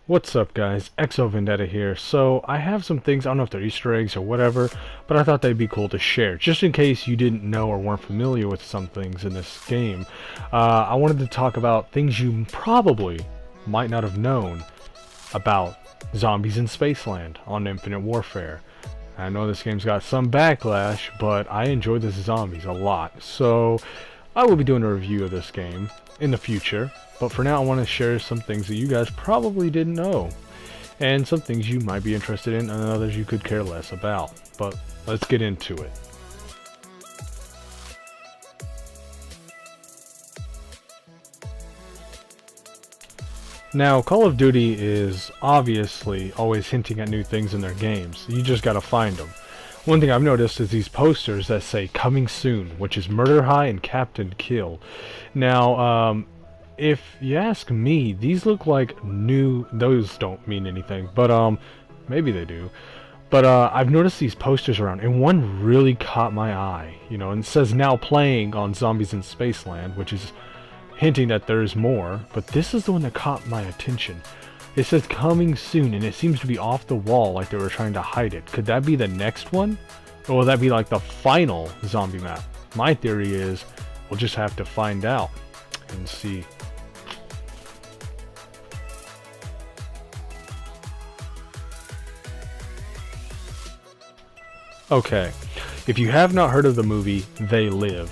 What's up guys, Vendetta here. So I have some things, I don't know if they're Easter eggs or whatever, but I thought they'd be cool to share, just in case you didn't know or weren't familiar with some things in this game. I wanted to talk about things you probably might not have known about Zombies in Spaceland on Infinite Warfare. I know this game's got some backlash, but I enjoy the zombies a lot, so I will be doing a review of this game in the future. But for now, I want to share some things that you guys probably didn't know, and some things you might be interested in, and others you could care less about. But let's get into it. Now, Call of Duty is obviously always hinting at new things in their games. You just gotta find them. One thing I've noticed is these posters that say "Coming Soon," which is Murder High and Captain Kill. Now, if you ask me, these look like new. Those don't mean anything, but maybe they do. But I've noticed these posters around, and one really caught my eye. You know, and it says "Now playing" on Zombies in Spaceland, which is hinting that there's more. But this is the one that caught my attention. It says "Coming Soon," and it seems to be off the wall, like they were trying to hide it. Could that be the next one, or will that be like the final zombie map? My theory is we'll just have to find out and see. Okay, if you have not heard of the movie They Live,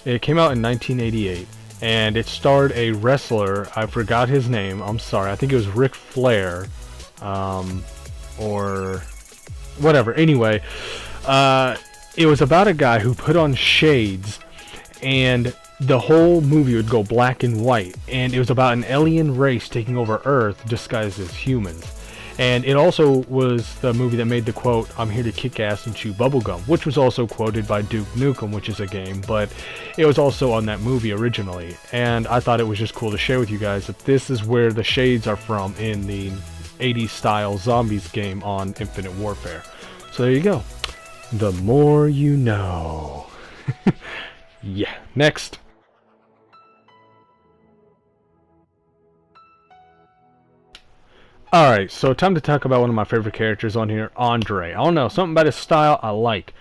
it came out in 1988, and it starred a wrestler, I forgot his name, I'm sorry, I think it was Ric Flair, or whatever. Anyway, it was about a guy who put on shades, and the whole movie would go black and white, and it was about an alien race taking over Earth disguised as humans. And it also was the movie that made the quote, "I'm here to kick ass and chew bubblegum," which was also quoted by Duke Nukem, which is a game, but it was also on that movie originally. And I thought it was just cool to share with you guys that this is where the shades are from in the 80s style zombies game on Infinite Warfare. So there you go. The more you know. Yeah, next. Alright, so time to talk about one of my favorite characters on here, Andre. I don't know, something about his style I like.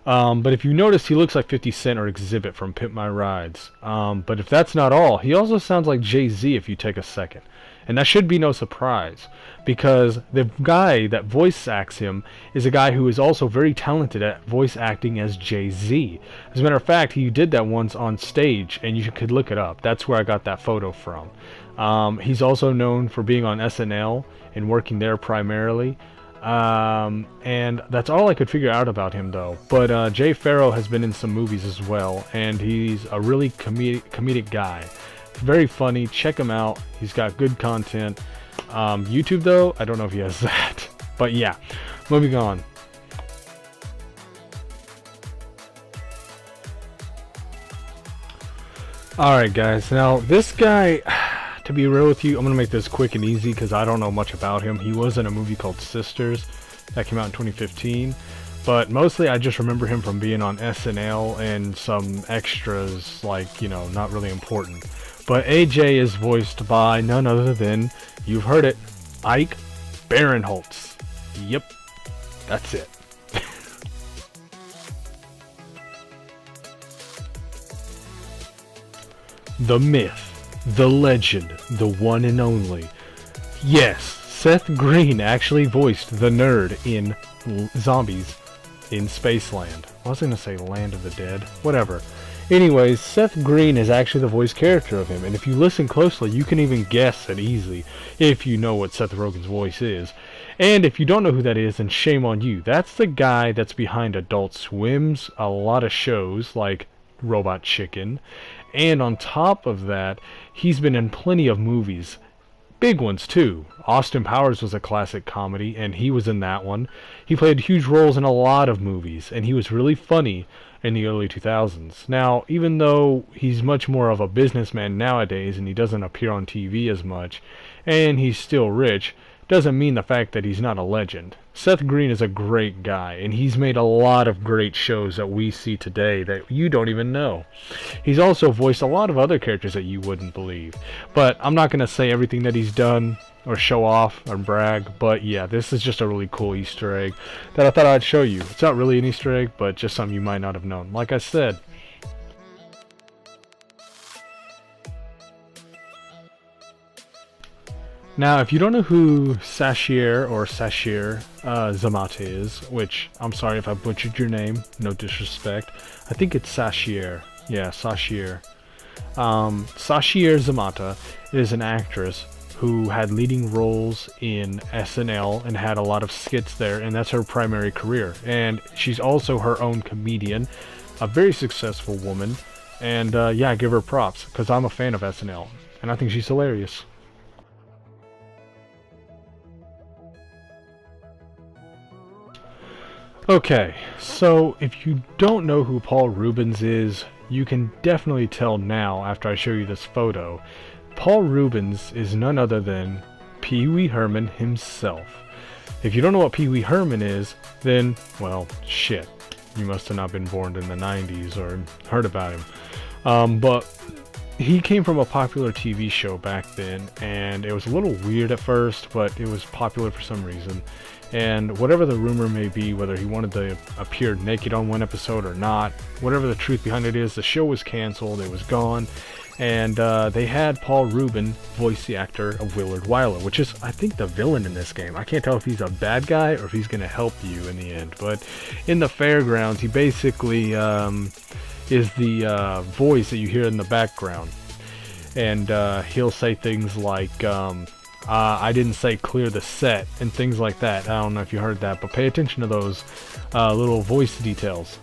But if you notice, he looks like 50 Cent or Exhibit from Pimp My Rides. But if that's not all, he also sounds like Jay-Z if you take a second. And that should be no surprise, because the guy that voice acts him is a guy who is also very talented at voice acting as Jay-Z. As a matter of fact, he did that once on stage, and you could look it up. That's where I got that photo from. He's also known for being on SNL and working there primarily. And that's all I could figure out about him, though. But Jay Farrow has been in some movies as well, and he's a really comedic guy. Very funny. Check him out. He's got good content. YouTube, though, I don't know if he has that. But yeah, moving on. Alright, guys. Now, this guy, to be real with you, I'm going to make this quick and easy because I don't know much about him. He was in a movie called Sisters that came out in 2015. But mostly I just remember him from being on SNL and some extras, like, you know, not really important. But AJ is voiced by none other than, you've heard it, Ike Barinholtz. Yep, that's it. The myth, the legend, the one and only. Yes, Seth Green actually voiced the nerd in Zombies in Spaceland. I was gonna say Land of the Dead. Whatever. Anyways, Seth Green is actually the voice character of him, and if you listen closely, you can even guess it easily if you know what Seth Rogen's voice is. And if you don't know who that is, then shame on you. That's the guy that's behind Adult Swim's a lot of shows like Robot Chicken, and on top of that, he's been in plenty of movies. Big ones too. Austin Powers was a classic comedy, and he was in that one. He played huge roles in a lot of movies, and he was really funny in the early 2000s. Now, even though he's much more of a businessman nowadays, and he doesn't appear on TV as much, and he's still rich, doesn't mean the fact that he's not a legend. Seth Green is a great guy, and he's made a lot of great shows that we see today that you don't even know. He's also voiced a lot of other characters that you wouldn't believe. But I'm not going to say everything that he's done or show off or brag, but yeah, this is just a really cool Easter egg that I thought I'd show you. It's not really an Easter egg, but just something you might not have known. Like I said, now, if you don't know who Sashir Zamata is, which, I'm sorry if I butchered your name, no disrespect. I think it's Sashir. Yeah, Sashir. Sashir Zamata is an actress who had leading roles in SNL and had a lot of skits there, and that's her primary career. And she's also her own comedian, a very successful woman, and yeah, I give her props, because I'm a fan of SNL, and I think she's hilarious. Okay, so if you don't know who Paul Reubens is, you can definitely tell now after I show you this photo. Paul Reubens is none other than Pee Wee Herman himself. If you don't know what Pee Wee Herman is, then, well, shit. You must have not been born in the 90s or heard about him. But he came from a popular TV show back then, and it was a little weird at first, but it was popular for some reason. And whatever the rumor may be, whether he wanted to appear naked on one episode or not, whatever the truth behind it is, the show was canceled, it was gone, and they had Paul Reubens voice the actor of Willard Wyler, which is, I think, the villain in this game. I can't tell if he's a bad guy or if he's going to help you in the end, but in the fairgrounds, he basically is the voice that you hear in the background, and he'll say things like, I didn't say clear the set, and things like that. I don't know if you heard that, but pay attention to those little voice details.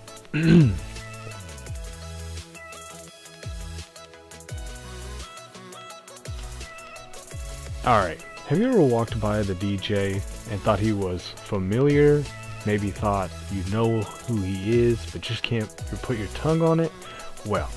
Alright, have you ever walked by the DJ and thought he was familiar? Maybe thought you know who he is, but just can't put your tongue on it? Well,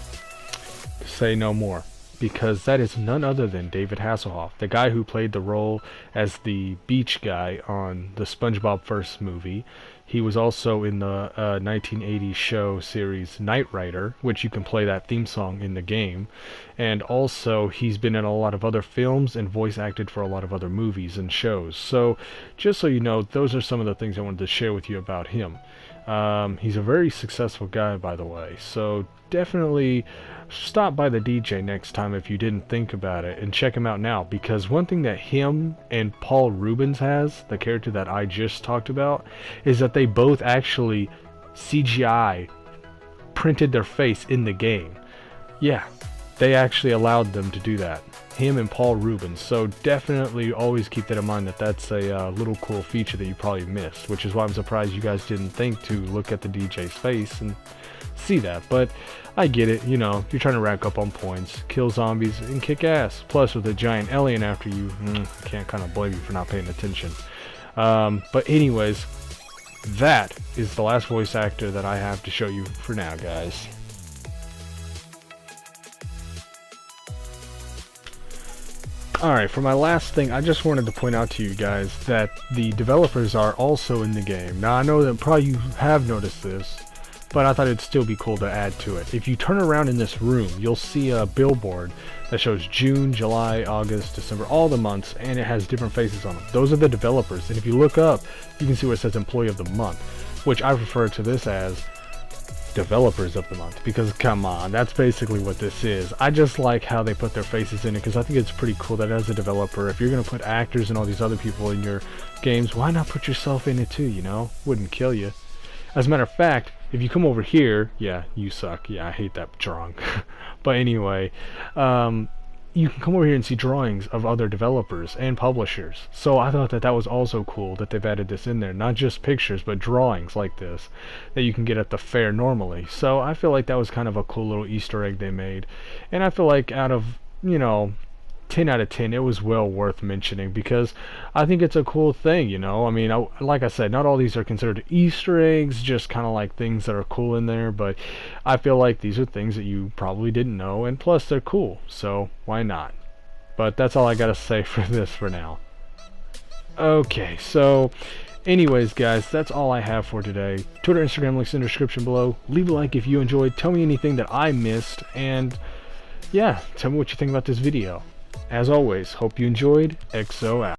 say no more, because that is none other than David Hasselhoff, the guy who played the role as the beach guy on the SpongeBob First movie. He was also in the 1980 show series Knight Rider, which you can play that theme song in the game. And also, he's been in a lot of other films and voice acted for a lot of other movies and shows. So, just so you know, those are some of the things I wanted to share with you about him. He's a very successful guy, by the way, so definitely stop by the DJ next time if you didn't think about it, and check him out now, because one thing that him and Paul Reubens has, the character that I just talked about, is that they both actually CGI printed their face in the game. Yeah, they actually allowed them to do that. Him and Paul Reubens. So definitely always keep that in mind, that that's a little cool feature that you probably missed, which is why I'm surprised you guys didn't think to look at the DJ's face and see that. But I get it, you know, you're trying to rack up on points, kill zombies, and kick ass. Plus with a giant alien after you, I can't kind of blame you for not paying attention. But anyways, that is the last voice actor that I have to show you for now, guys. Alright, for my last thing, I just wanted to point out to you guys that the developers are also in the game. Now, I know that probably you have noticed this, but I thought it'd still be cool to add to it. If you turn around in this room, you'll see a billboard that shows June, July, August, December, all the months, and it has different faces on them. Those are the developers, and if you look up, you can see where it says Employee of the Month, which I refer to this as Developers of the Month, because come on, that's basically what this is. I just like how they put their faces in it, because I think it's pretty cool that as a developer, if you're going to put actors and all these other people in your games, why not put yourself in it too, you know? Wouldn't kill you. As a matter of fact, if you come over here, yeah, you suck. Yeah, I hate that drawing. But anyway, you can come over here and see drawings of other developers and publishers. So I thought that that was also cool that they've added this in there. Not just pictures, but drawings like this that you can get at the fair normally. So I feel like that was kind of a cool little Easter egg they made. And I feel like out of, you know, 10 out of 10, it was well worth mentioning, because I think it's a cool thing, you know. I mean, like I said, not all these are considered Easter eggs, just kind of like things that are cool in there, but I feel like these are things that you probably didn't know, and plus they're cool, so why not? But that's all I gotta say for this for now. Okay, so anyways, guys, that's all I have for today. Twitter, Instagram, links in the description below. Leave a like if you enjoyed. Tell me anything that I missed. And yeah, tell me what you think about this video. As always, hope you enjoyed. XO out.